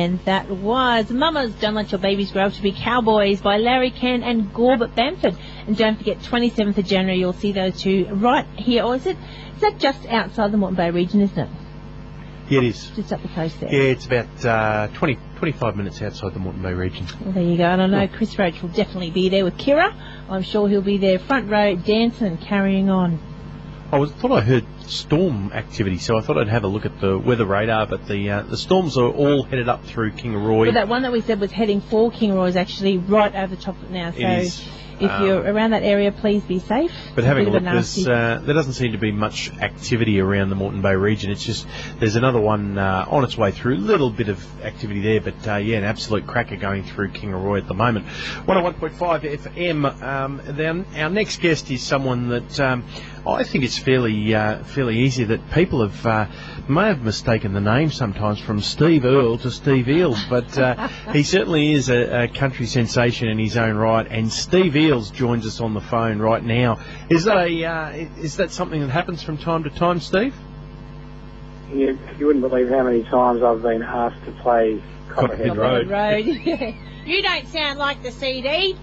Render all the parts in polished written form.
And that was Mamas Don't Let Your Babies Grow Up to Be Cowboys by Larry Ken and Gorb Bamford. And don't forget, 27th of January, you'll see those two right here. Or is that just outside the Moreton Bay region, isn't it? Yeah, it is. Just up the coast there. Yeah, it's about 25 minutes outside the Moreton Bay region. Well, there you go. And I know Chris Roach will definitely be there with Kira. I'm sure he'll be there front row dancing and carrying on. I thought I heard storm activity, so I thought I'd have a look at the weather radar, but the storms are all headed up through Kingaroy. But that one that we said was heading for Kingaroy is actually right over the top of it now. So it is. If you're around that area, please be safe. But having a look, there doesn't seem to be much activity around the Moreton Bay region. It's just there's another one on its way through. A little bit of activity there, but yeah, an absolute cracker going through Kingaroy at the moment. 101.5 FM. Then our next guest is someone that I think it's fairly easy that people may have mistaken the name sometimes from Steve Earle to Steve Eales, but he certainly is a country sensation in his own right. And Steve Eales joins us on the phone right now. Is that something that happens from time to time, Steve? You wouldn't believe how many times I've been asked to play Copperhead Road. You don't sound like the CD.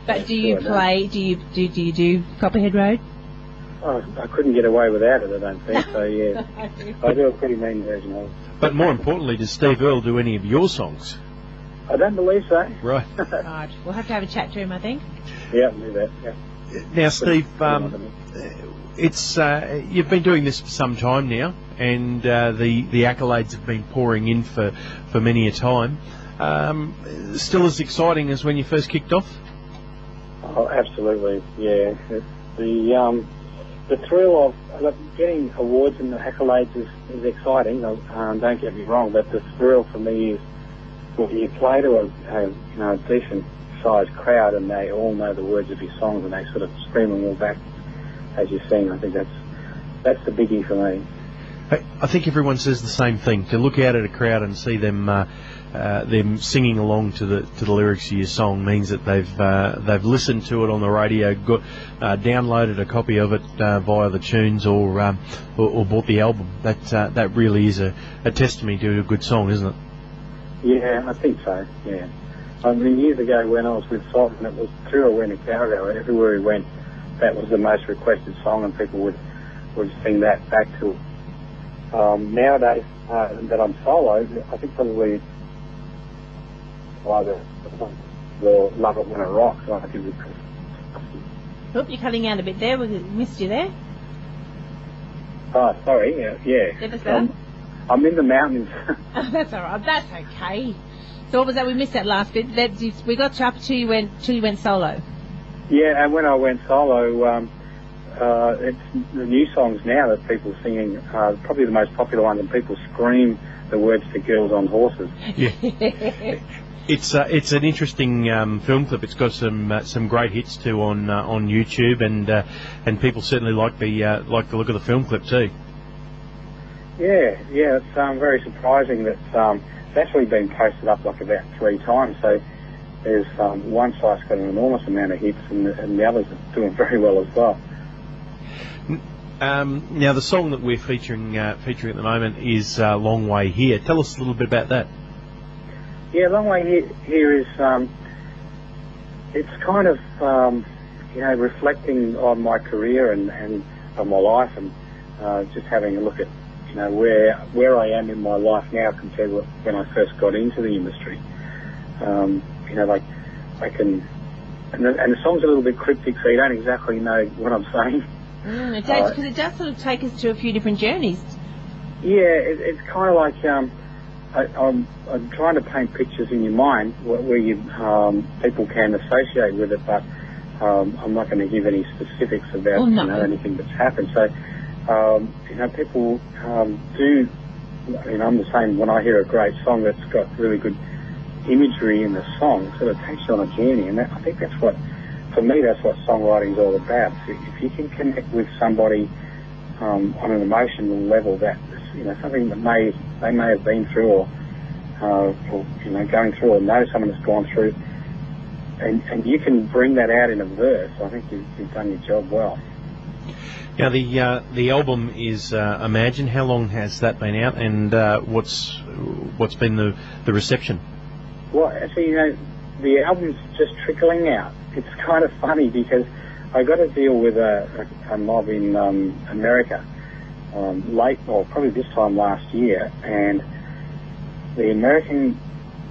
But do you play? Do you do Copperhead Road? Oh, I couldn't get away without it, I don't think. So yeah, I do a pretty mean version of it. But more importantly, does Steve Earle do any of your songs? I don't believe so. Right. Right. We'll have to have a chat to him, I think. Yeah, do that. Yeah. Now, Steve, it's you've been doing this for some time now, and the accolades have been pouring in for many a time. Still as exciting as when you first kicked off? Oh, absolutely. Yeah. The thrill of getting awards and the accolades is exciting. Don't get me wrong, but the thrill for me is when you play to a decent sized crowd and they all know the words of your songs and they sort of scream them all back as you sing. I think that's the biggie for me. I think everyone says the same thing. To look out at a crowd and see them singing along to the lyrics of your song means that they've listened to it on the radio, downloaded a copy of it via the tunes, or bought the album. That really is a testimony to a good song, isn't it? Yeah, I think so. Yeah. I mean, years ago when I was with Salt, and it was through Awena Cargo, and everywhere we went, that was the most requested song, and people would sing that back to it. Nowadays, that I'm solo, I think probably either the Love It When It Rocks. I think Oop, you're cutting out a bit there. We missed you there. Oh, sorry. Yeah. I'm in the mountains. Oh, that's all right. That's okay. So what was that? We missed that last bit. We got you up till you went solo. Yeah, and when I went solo, it's the new songs now that people are singing, probably the most popular ones, and people scream the words to Girls on Horses. Yeah. It's an interesting film clip. It's got some great hits too on YouTube, and people certainly like the look of the film clip too. Yeah, it's very surprising that it's actually been posted up like about 3 times. So there's one site's got an enormous amount of hits, and the others are doing very well as well. Now the song that we're featuring at the moment is "Long Way Here." Tell us a little bit about that. Yeah, Long Way Here is it's kind of reflecting on my career and on my life, and just having a look at where I am in my life now compared to when I first got into the industry. I can, and the song's a little bit cryptic, so you don't exactly know what I'm saying. It does, because it does sort of take us to a few different journeys. Yeah, it's kind of like I'm trying to paint pictures in your mind where you people can associate with it, but I'm not going to give any specifics about anything that's happened. So people do. I mean, I'm the same. When I hear a great song that's got really good imagery in the song, sort of takes you on a journey, and I think that's what. For me, that's what songwriting's all about. If you can connect with somebody on an emotional level, that something that they may have been through, or going through, or know someone that's gone through, and you can bring that out in a verse, I think you've done your job well. Now the album is Imagine. How long has that been out, and what's been the reception? Well, actually, the album's just trickling out. It's kind of funny because I got to deal with a mob in America probably this time last year, and the American,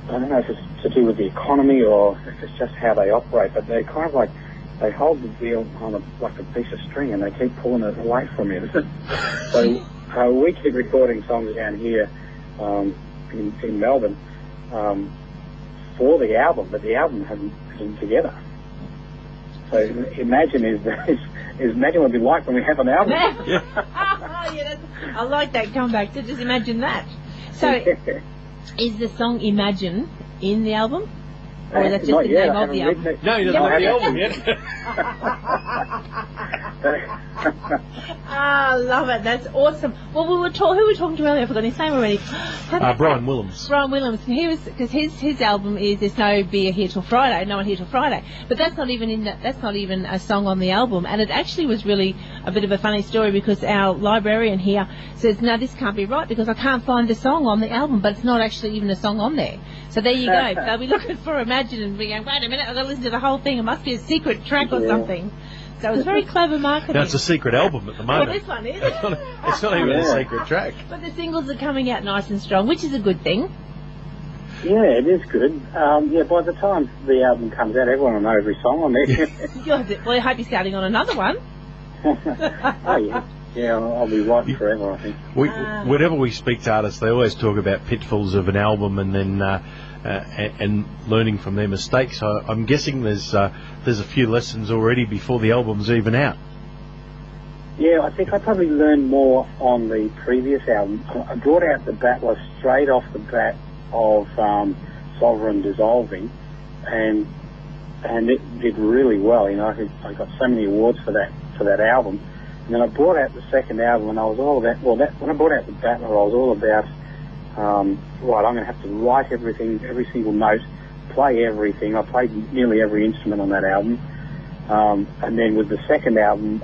I don't know if it's to do with the economy or if it's just how they operate, but they're kind of like, they hold the deal on like a piece of string and they keep pulling it away from you. So we keep recording songs down here in Melbourne for the album, but the album hasn't together. So imagine is imagine what it'd be like when we have an album. I like that comeback. So just imagine that. So is the song Imagine in the album? Or is that just the name of the album? No, he doesn't have the album yet. I love it. That's awesome. Well, who were we talking to earlier? I forgot his name already. Brian Willems. Brian Willems. Because his album is There's No Beer Here Till Friday, No One Here Till Friday. But that's not even that's not even a song on the album. And it actually was really a bit of a funny story because our librarian here says, no, this can't be right because I can't find the song on the album, but it's not actually even a song on there. So there you go. They'll be looking for Imagine and be going, wait a minute, I've got to listen to the whole thing. It must be a secret track or something. So it was very clever marketing. No, it's a secret album at the moment. Well, this one is. It's not even a secret track. But the singles are coming out nice and strong, which is a good thing. Yeah, it is good. By the time the album comes out, everyone will know every song on there. Well, I hope you're starting on another one. Oh, yeah. Yeah, I'll be writing forever, I think. Whenever we speak to artists, they always talk about pitfalls of an album and then and learning from their mistakes. So I'm guessing there's a few lessons already before the album's even out. Yeah, I think I probably learned more on the previous album. I brought out the battle straight off the bat of Sovereign Dissolving, and it did really well. You know, I got so many awards for that album. And then I brought out the second album, and I was all about, when I brought out the Battler, I was all about, right, I'm going to have to write everything, every single note, play everything. I played nearly every instrument on that album. And then with the second album,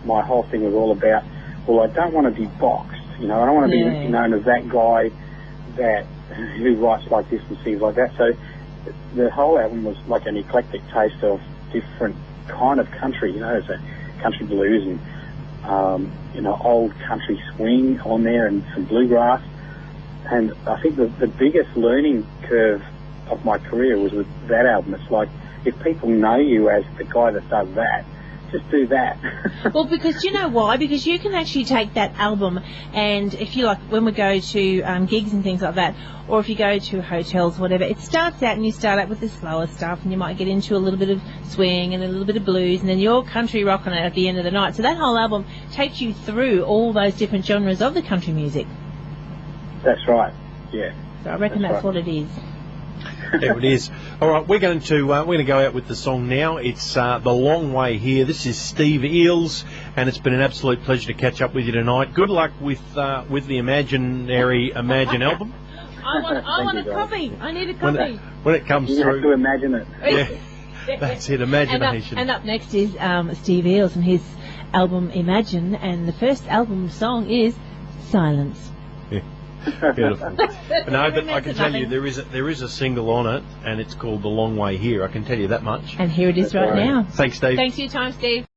my whole thing was all about, I don't want to be boxed. You know, I don't want to be known as that guy who writes like this and sings like that. So the whole album was like an eclectic taste of different kind of country, you know, it's a country blues and old country swing on there and some bluegrass. And I think the biggest learning curve of my career was with that album. It's like, if people know you as the guy that does that, just do that. Well, because you know why? Because you can actually take that album and if you like, when we go to gigs and things like that, or if you go to hotels, whatever, it starts out and you start out with the slower stuff and you might get into a little bit of swing and a little bit of blues and then you're country rocking it at the end of the night. So that whole album takes you through all those different genres of the country music. That's right, yeah. So I reckon that's what it is. There it is. All right, we're going to go out with the song now. It's The Long Way Here. This is Steve Eales, and it's been an absolute pleasure to catch up with you tonight. Good luck with the imaginary Imagine album. I want a copy. I need a copy. When it comes you through. You have to imagine it. Yeah, that's it, imagination. And up next is Steve Eales and his album Imagine, and the first album song is Silence. Yeah. Beautiful. No, but I can tell you there is a single on it, and it's called The Long Way Here. I can tell you that much. And here it is right now. Thanks, Steve. Thanks for your time, Steve.